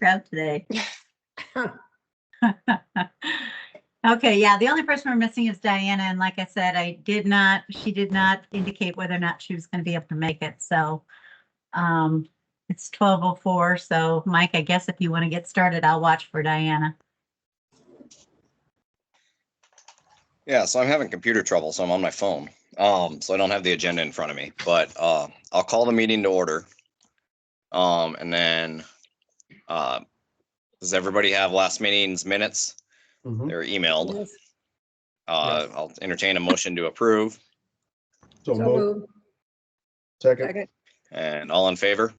crowd today. Okay, yeah, the only person we're missing is Diana, and like I said, she did not indicate whether or not she was going to be able to make it. So it's 12:04. So Mike, I guess if you want to get started, I'll watch for Diana. Yeah, so I'm having computer trouble, so I'm on my phone. So I don't have the agenda in front of me, but I'll call the meeting to order. And then does everybody have last meeting's minutes? Mhm. They're emailed. Yes. I'll entertain a motion to approve. So So move. moved. Second. Second. And all in favor?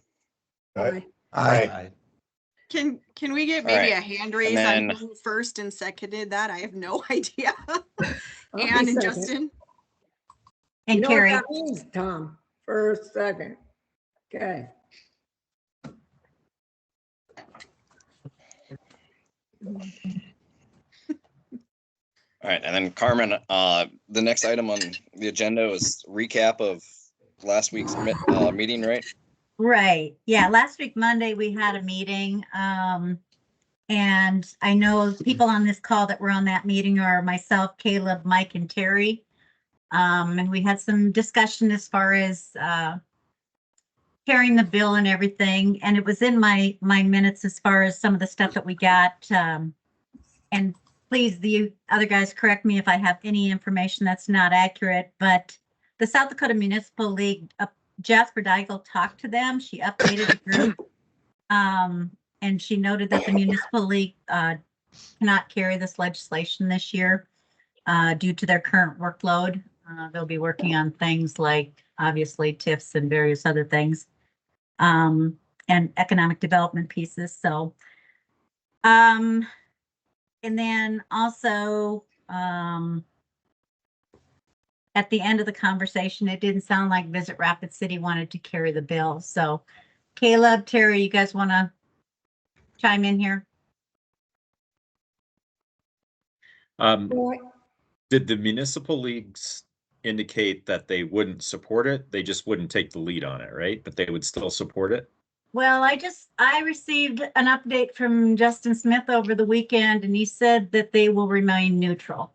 Aye. Aye. Can we get All maybe right. a hand raise then- on who first and seconded that? I have no idea. I'll be Ann and second. Justin. And You know Carrie, what that means, Tom? First, second. Okay. All right, and then Carmen, the next item on the agenda was recap of last week's meeting, right? right. Yeah, last week, Monday, we had a meeting. And I know people on this call that were on that meeting are myself, Caleb, Mike, and Terry. And we had some discussion as far as carrying the bill and everything. And it was in my minutes as far as some of the stuff that we got. And please, the other guys, correct me if I have any information that's not accurate, but the South Dakota Municipal League, Jasper Daigle talked to them. She updated the group. And she noted that the Municipal League cannot carry this legislation this year due to their current workload. They'll be working on things like, obviously, TIFs and various other things, and economic development pieces. So, and then also, at the end of the conversation, it didn't sound like Visit Rapid City wanted to carry the bill. So, Caleb, Terry, you guys want to chime in here? Did the municipal leagues indicate that they wouldn't support it? They just wouldn't take the lead on it, right? But they would still support it? Well, I received an update from Justin Smith over the weekend, and he said that they will remain neutral.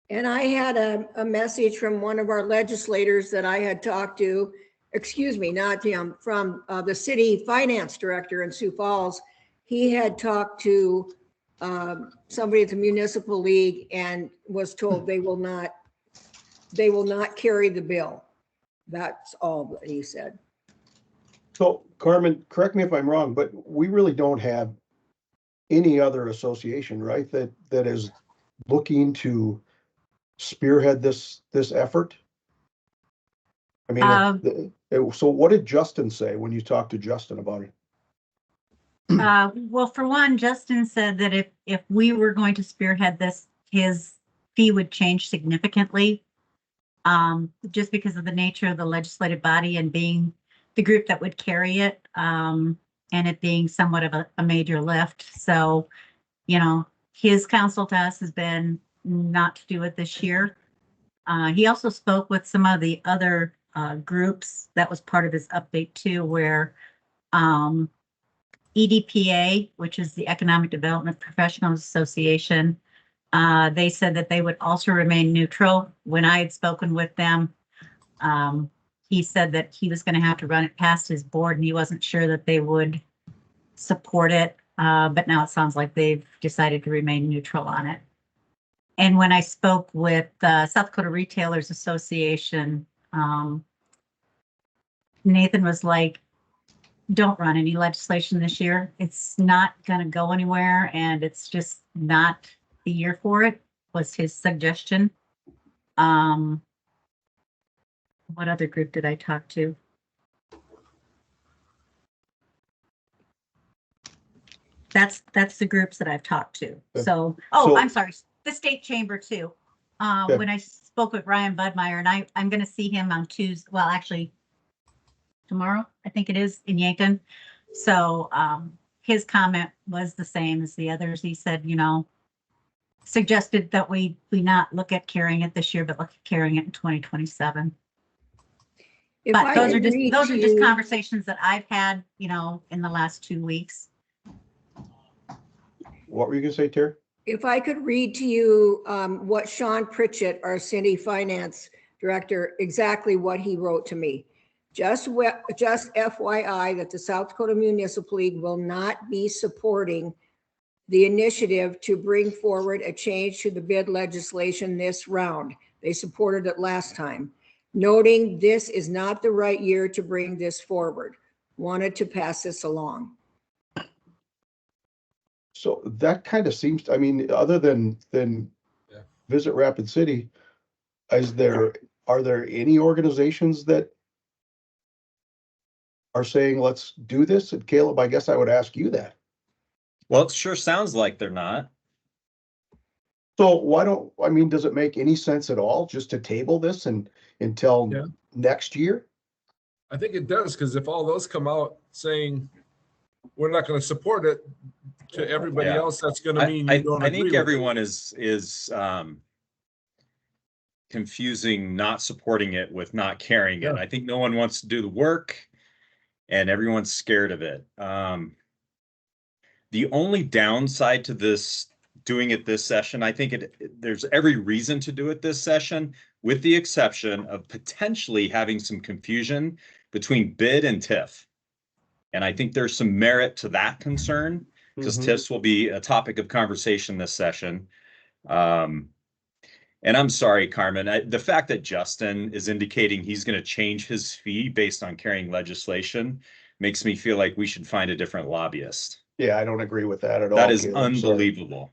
And I had a message from one of our legislators that I had talked to, excuse me, not him, from the city finance director in Sioux Falls. He had talked to somebody at the municipal league and was told they will not carry the bill. That's all that he said. So Carmen, correct me if I'm wrong, but we really don't have any other association, right? That is looking to spearhead this effort. I mean, so what did Justin say when you talked to Justin about it? Well, for one, Justin said that if we were going to spearhead this, his fee would change significantly, just because of the nature of the legislative body and being the group that would carry it, and it being somewhat of a major lift. So, you know, his counsel to us has been not to do it this year. He also spoke with some of the other groups. That was part of his update too, where EDPA, which is the Economic Development Professionals Association, they said that they would also remain neutral. When I had spoken with them, he said that he was going to have to run it past his board and he wasn't sure that they would support it. But now it sounds like they've decided to remain neutral on it. And when I spoke with South Dakota Retailers Association, Nathan was like, don't run any legislation this year. It's not going to go anywhere and it's just not the year for it, was his suggestion. What other group did I talk to? That's the groups that I've talked to. So, I'm sorry, the state chamber too. When I spoke with Ryan Budmeyer, and I'm going to see him on Tuesday, well, actually tomorrow, I think it is, in Yankton. So his comment was the same as the others. He said, you know, suggested that we not look at carrying it this year, but look at carrying it in 2027. If But I those are could just, read those to are just you- conversations that I've had, you know, in the last 2 weeks. What were you gonna say, Terry? If I could read to you what Sean Pritchett, our city finance director, exactly what he wrote to me. Just FYI that the South Dakota Municipal League will not be supporting the initiative to bring forward a change to the bid legislation this round. They supported it last time, noting this is not the right year to bring this forward. Wanted to pass this along. So that kind of seems, I mean, other than Yeah. Visit Rapid City, are there any organizations that are saying, let's do this? And Caleb, I guess I would ask you that. Well, it sure sounds like they're not. So why don't, I mean, does it make any sense at all just to table this until Yeah. next year? I think it does, because if all those come out saying we're not gonna support it, to everybody Yeah. else, that's gonna mean you don't I agree think with it. everyone is confusing not supporting it with not carrying it. Yeah. I think no one wants to do the work and everyone's scared of it. The only downside to this, doing it this session, I think there's every reason to do it this session, with the exception of potentially having some confusion between bid and TIF. And I think there's some merit to that concern, because Mhm. TIFs will be a topic of conversation this session. And I'm sorry, Carmen, the fact that Justin is indicating he's going to change his fee based on carrying legislation makes me feel like we should find a different lobbyist. Yeah, I don't agree with that at all. That is Caleb, I'm sorry. unbelievable.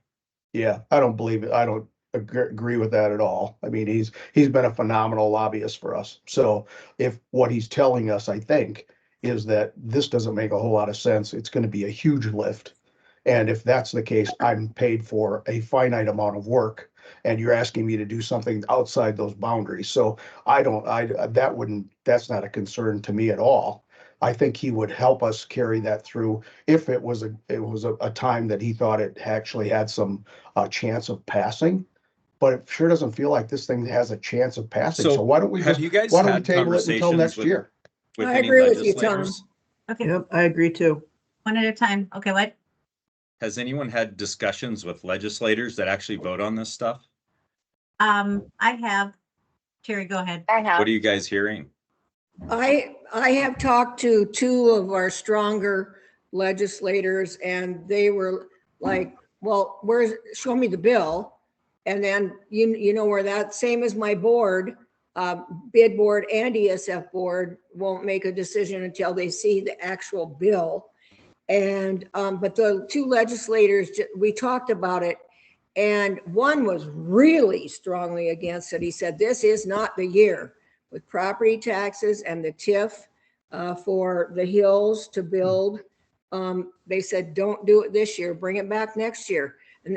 Yeah, I don't believe it. I don't agree with that at all. I mean, he's been a phenomenal lobbyist for us. So if what he's telling us, I think, is that this doesn't make a whole lot of sense, it's going to be a huge lift. And if that's the case, I'm paid for a finite amount of work and you're asking me to do something outside those boundaries. So that's not a concern to me at all. I think he would help us carry that through if it was a time that he thought it actually had some chance of passing. But it sure doesn't feel like this thing has a chance of passing. So why don't we have just, you guys why don't we had table it until conversations next with, year? with I any agree with you, Tom. legislators? Okay, Yep, I agree too. one at a time. Okay, what? Has anyone had discussions with legislators that actually vote on this stuff? I have, Terry, go ahead. What are you guys hearing? I have talked to two of our stronger legislators and they were like, well, show me the bill. And then you know where that, same as my board, bid board and ESF board won't make a decision until they see the actual bill. And, but the two legislators, we talked about it and one was really strongly against it. He said, this is not the year with property taxes and the TIF for the hills to build. They said, don't do it this year, bring it back next year.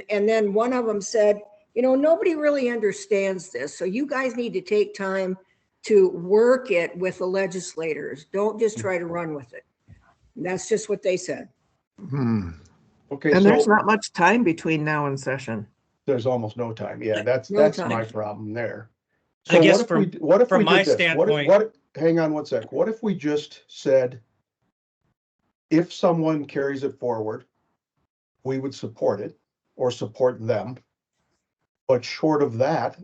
And then one of them said, you know, nobody really understands this. So you guys need to take time to work it with the legislators. Don't just try to run with it. And that's just what they said. Okay, And there's so not much time between now and session. there's almost no time. Yeah, No that's time. my problem there. I So guess what if from we my did this? standpoint- Hang on one sec. What if we just said, if someone carries it forward, we would support it or support them. But short of that,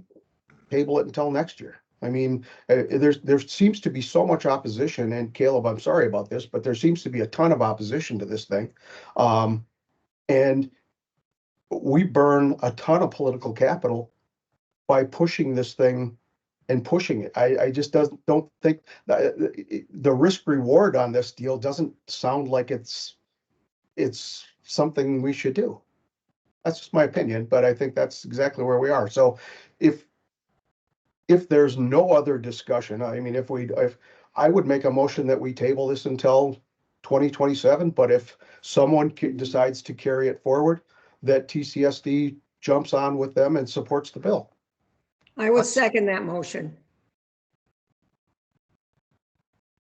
table it until next year. I mean, there seems to be so much opposition, and Caleb, I'm sorry about this, but there seems to be a ton of opposition to this thing. And we burn a ton of political capital by pushing this thing and pushing it. I just don't think the risk reward on this deal doesn't sound like it's something we should do. That's just my opinion, but I think that's exactly where we are. So if there's no other discussion, I mean, if I would make a motion that we table this until 2027, but if someone decides to carry it forward, that TCSD jumps on with them and supports the bill. I would second that motion.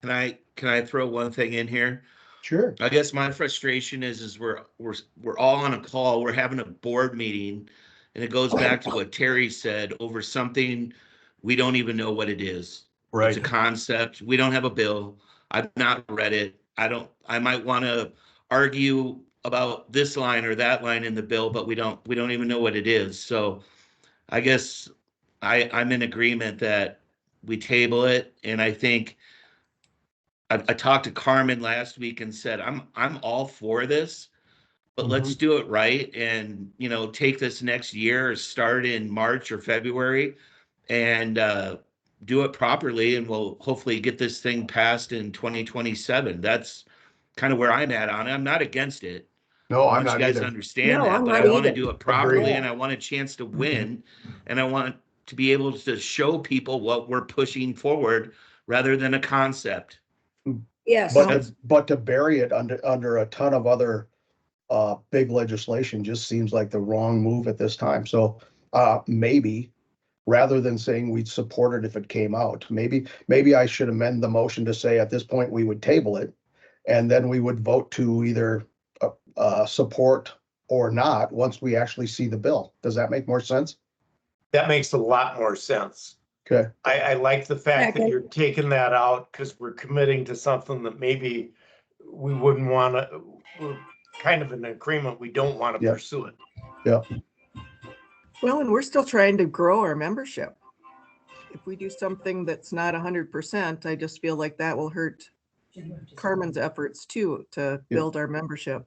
Can I throw one thing in here? Sure. I guess my frustration is we're all on a call, we're having a board meeting, and it goes back to what Terry said over something we don't even know what it is. It's a concept. We don't have a bill. I've not read it. I might want to argue about this line or that line in the bill, but we don't even know what it is. So I guess I'm in agreement that we table it. And I think I talked to Carmen last week and said, I'm all for this, but let's do it right. And, take this next year, start in March or February and, do it properly. And we'll hopefully get this thing passed in 2027. That's kind of where I'm at on it. I'm not against it. No, I I'm want you not guys to either. understand No, that, I'm but not I want to either. do it properly Agreed. and I want a chance to win. And I want to be able to show people what we're pushing forward rather than a concept. Yes. But to bury it under a ton of other big legislation just seems like the wrong move at this time. So maybe rather than saying we'd support it if it came out, maybe I should amend the motion to say at this point we would table it and then we would vote to either support or not once we actually see the bill. Does that make more sense? That makes a lot more sense. Okay. I like the fact that Second. you're taking that out because we're committing to something that maybe we wouldn't want to, we're kind of in agreement, we don't want to Yeah. pursue it. Yeah. Well, and we're still trying to grow our membership. If we do something that's not 100%, I just feel like that will hurt Carmen's efforts too, to Yeah. build our membership.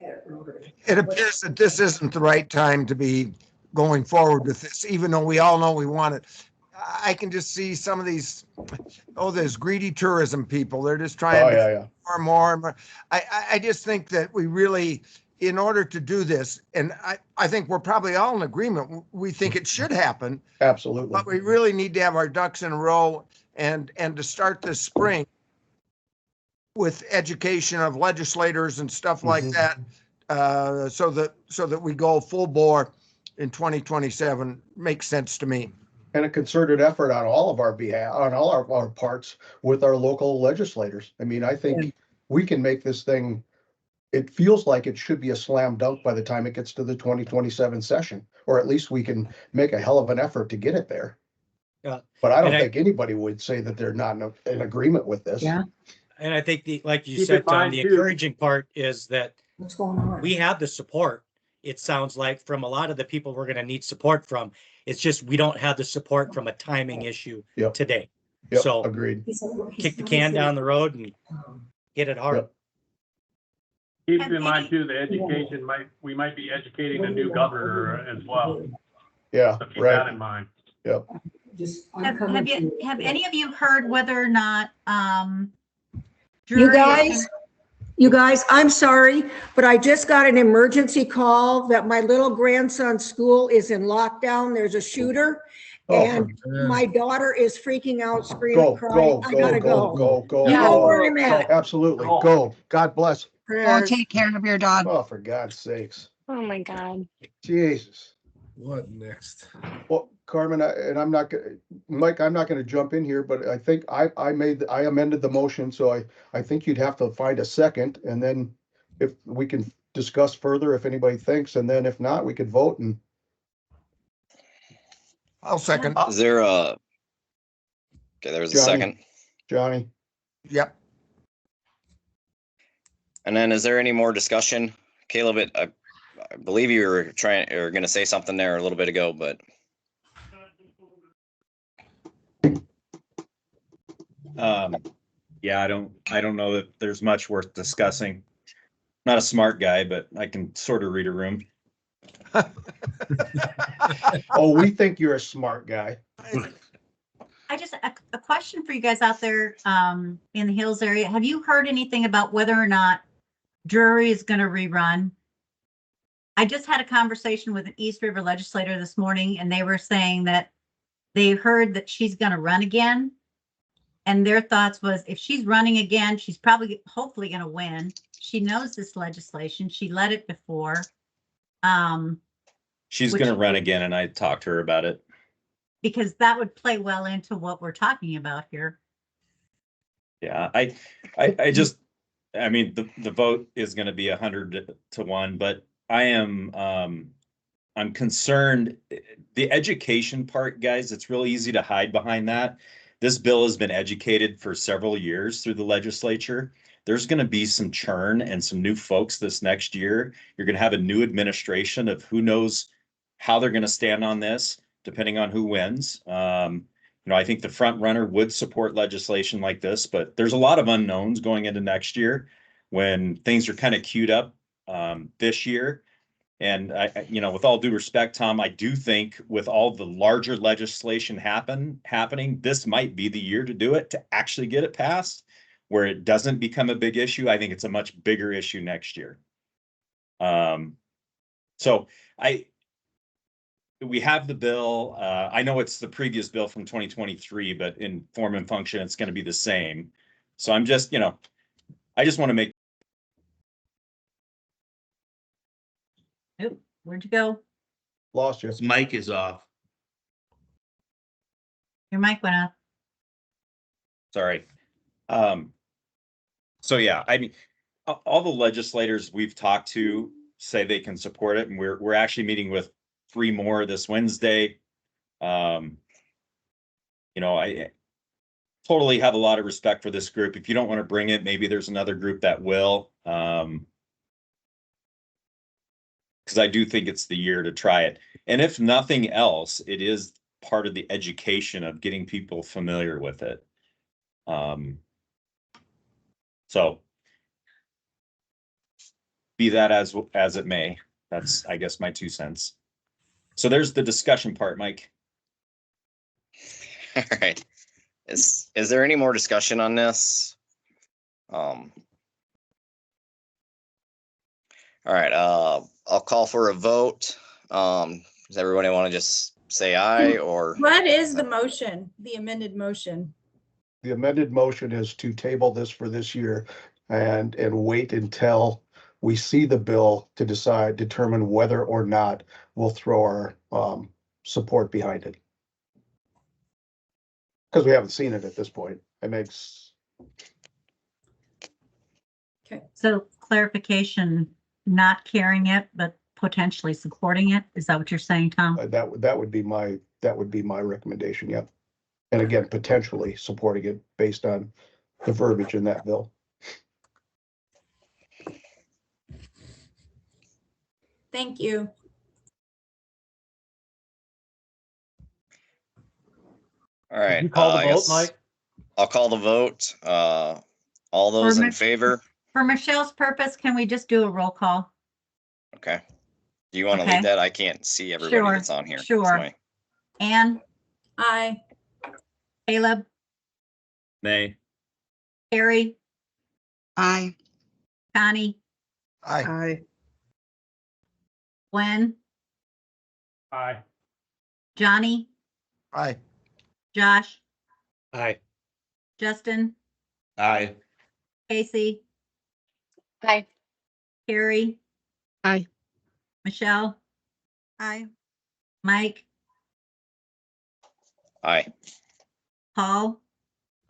It appears that this isn't the right time to be going forward with this, even though we all know we want it. I can just see some of these, there's greedy tourism people. They're just trying to Yeah. more and more. I just think that we really, in order to do this, and I think we're probably all in agreement, we think it should happen, Absolutely. but we really need to have our ducks in a row and to start this spring with education of legislators and stuff like that, so that we go full bore in 2027 makes sense to me. And a concerted effort on all of our behalf, on all our parts with our local legislators. I mean, I think we can make this thing, it feels like it should be a slam dunk by the time it gets to the 2027 session, or at least we can make a hell of an effort to get it there. Yeah. But I don't think anybody would say that they're not in agreement with this. Yeah. And I think like you Keep said, in Tom, mind, the too- encouraging part is that What's going on? we have the support. It sounds like from a lot of the people we're going to need support from. It's just we don't have the support from a timing issue today. Yep, So agreed. kick the can down the road and get it hard. Yep. Keep in mind too, the education we might be educating a new governor as well. Yeah, So keep that right. in mind. Yep. Have any of you heard whether or not, You guys, I'm sorry, but I just got an emergency call that my little grandson's school is in lockdown. There's a shooter. And my daughter is freaking out, screaming, crying. I gotta go. Go. You know where I'm at. Absolutely. Go. God bless. Prayers. take care of your dog. Oh, for God's sakes. Oh my God. Jesus. What next? Well, Carmen, I'm not gonna, Mike, I'm not gonna jump in here, but I think I amended the motion, so I think you'd have to find a second, and then if we can discuss further, if anybody thinks, and then if not, we could vote and. I'll second. Is there a? Okay, there's a Johnny. second. Johnny, Yep. And then is there any more discussion? Caleb, I believe you were going to say something there a little bit ago, but. Yeah, I don't know that there's much worth discussing. Not a smart guy, but I can sort of read a room. oh, we think you're a smart guy. I just, a question for you guys out there in the Hills area. Have you heard anything about whether or not Drury is going to rerun? I just had a conversation with an East River legislator this morning, and they were saying that they heard that she's going to run again. And their thoughts was, if she's running again, she's hopefully going to win. She knows this legislation. She led it before. She's going to run again, and I talked to her about it. Because that would play well into what we're talking about here. Yeah, I mean, the vote is going to be 100-1, but I'm concerned. The education part, guys, it's really easy to hide behind that. this bill has been educated for several years through the legislature. There's going to be some churn and some new folks this next year. You're going to have a new administration of who knows how they're going to stand on this, depending on who wins. I think the front runner would support legislation like this, but there's a lot of unknowns going into next year when things are kind of queued up this year. And with all due respect, Tom, I do think with all the larger legislation happening, this might be the year to do it, to actually get it passed, where it doesn't become a big issue. I think it's a much bigger issue next year. We have the bill. I know it's the previous bill from 2023, but in form and function, it's going to be the same. So I'm just, I just want to make. Oop, where'd you go? Lost you. His mic is off. Your mic went off. Sorry. So yeah, I mean, all the legislators we've talked to say they can support it, and we're actually meeting with 3 more this Wednesday. I totally have a lot of respect for this group. If you don't want to bring it, maybe there's another group that will. Because I do think it's the year to try it. And if nothing else, it is part of the education of getting people familiar with it. So be that as it may, that's, I guess, my 2 cents. So there's the discussion part, Mike. All right. Is there any more discussion on this? All right, I'll call for a vote. Does everybody want to just say aye, or? What is the motion, the amended motion? The amended motion is to table this for this year and wait until we see the bill to determine whether or not we'll throw our support behind it. Because we haven't seen it at this point. It makes. Okay. So clarification, not carrying it, but potentially supporting it. Is that what you're saying, Tom? That would be my recommendation. Yep. And again, potentially supporting it based on the verbiage in that bill. Thank you. All right. You call the I vote, guess Mike? I'll call the vote. All those in favor? For Michelle's purpose, can we just do a roll call? Okay. Do you want to Okay. lead that? I can't see everybody Sure, that's on here. sure. So Anne, Aye. Caleb, Nay. Carrie, Aye. Connie, Aye. Aye. Gwen, Aye. Johnny, Aye. Josh, Aye. Justin, Aye. Casey, Aye. Carrie, Aye. Michelle, Aye. Mike, aye. Paul,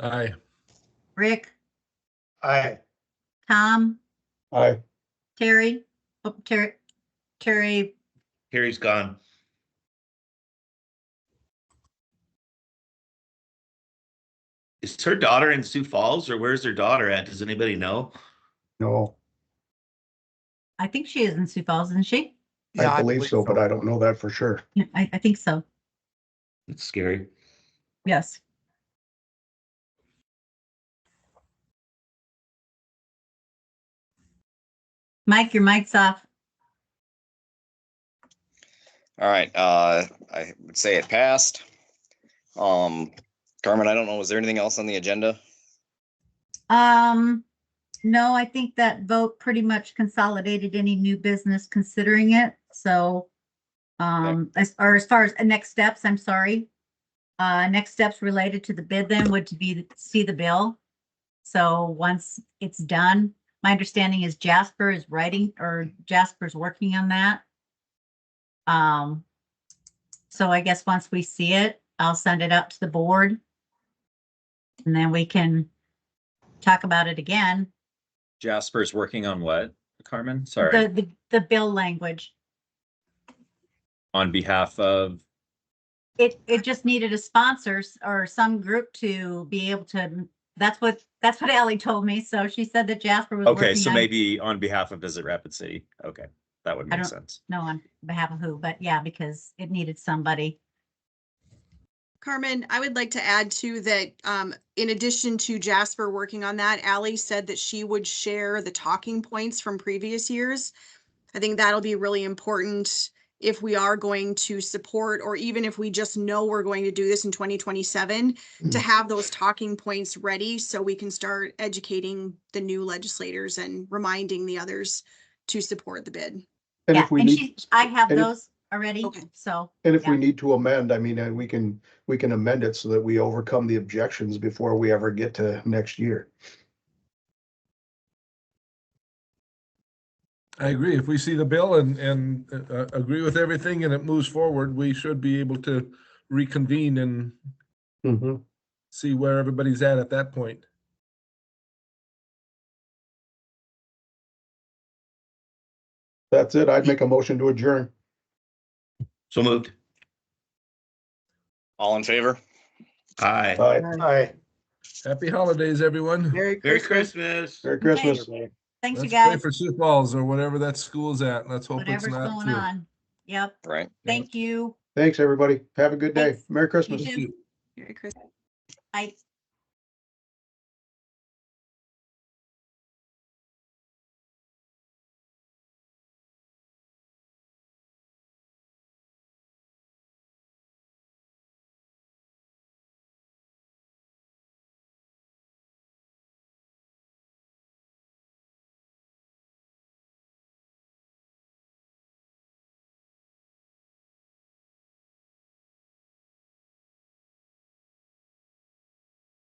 Aye. Rick, Aye. Tom, Aye. Terry, oh, Terry, Harry's gone. Is her daughter in Sioux Falls, or where's her daughter at? Does anybody know? No, I think she is in Sioux Falls, isn't she? Yeah, I believe so, but I don't know that for sure. Yeah, I think so. That's scary. Yes. Mike, your mic's off. All right. I would say it passed. Carmen, I don't know. Was there anything else on the agenda? No, I think that vote pretty much consolidated any new business considering it. So, as far as next steps, I'm sorry. Next steps related to the bid then would to be to see the bill. So once it's done, my understanding is Jasper's working on that. So I guess once we see it, I'll send it out to the board. And then we can talk about it again. Jasper's working on what, Carmen? Sorry. The bill language. On behalf of, it just needed a sponsor or some group to be able to, that's what Ally told me. So she said that Jasper was Okay, working so on, maybe on behalf of Visit Rapid City. Okay, that would I make don't sense. know on behalf of who, but yeah, because it needed somebody. Carmen, I would like to add too that in addition to Jasper working on that, Ally said that she would share the talking points from previous years. I think that'll be really important if we are going to support, or even if we just know we're going to do this in 2027, to have those talking points ready so we can start educating the new legislators and reminding the others to support the bid. And Yeah, if we and need, I have and if- those already, Okay. so. and if yeah. we need to amend, I mean, we can amend it so that we overcome the objections before we ever get to next year. I agree. If we see the bill and agree with everything and it moves forward, we should be able to reconvene and see where everybody's at that point. That's it. I'd make a motion to adjourn. So moved. All in favor? Aye. Aye. Aye. Happy holidays, everyone. Merry Merry Christmas. Christmas. Merry Christmas. Thanks, you Let's pray guys, for Sioux Falls or whatever that school's at. Let's hope it's whatever's not going too. on. Yep, Right. thank you. Thanks, everybody. Have a good day. Thanks. Merry Christmas. You too. Merry Christmas. Bye.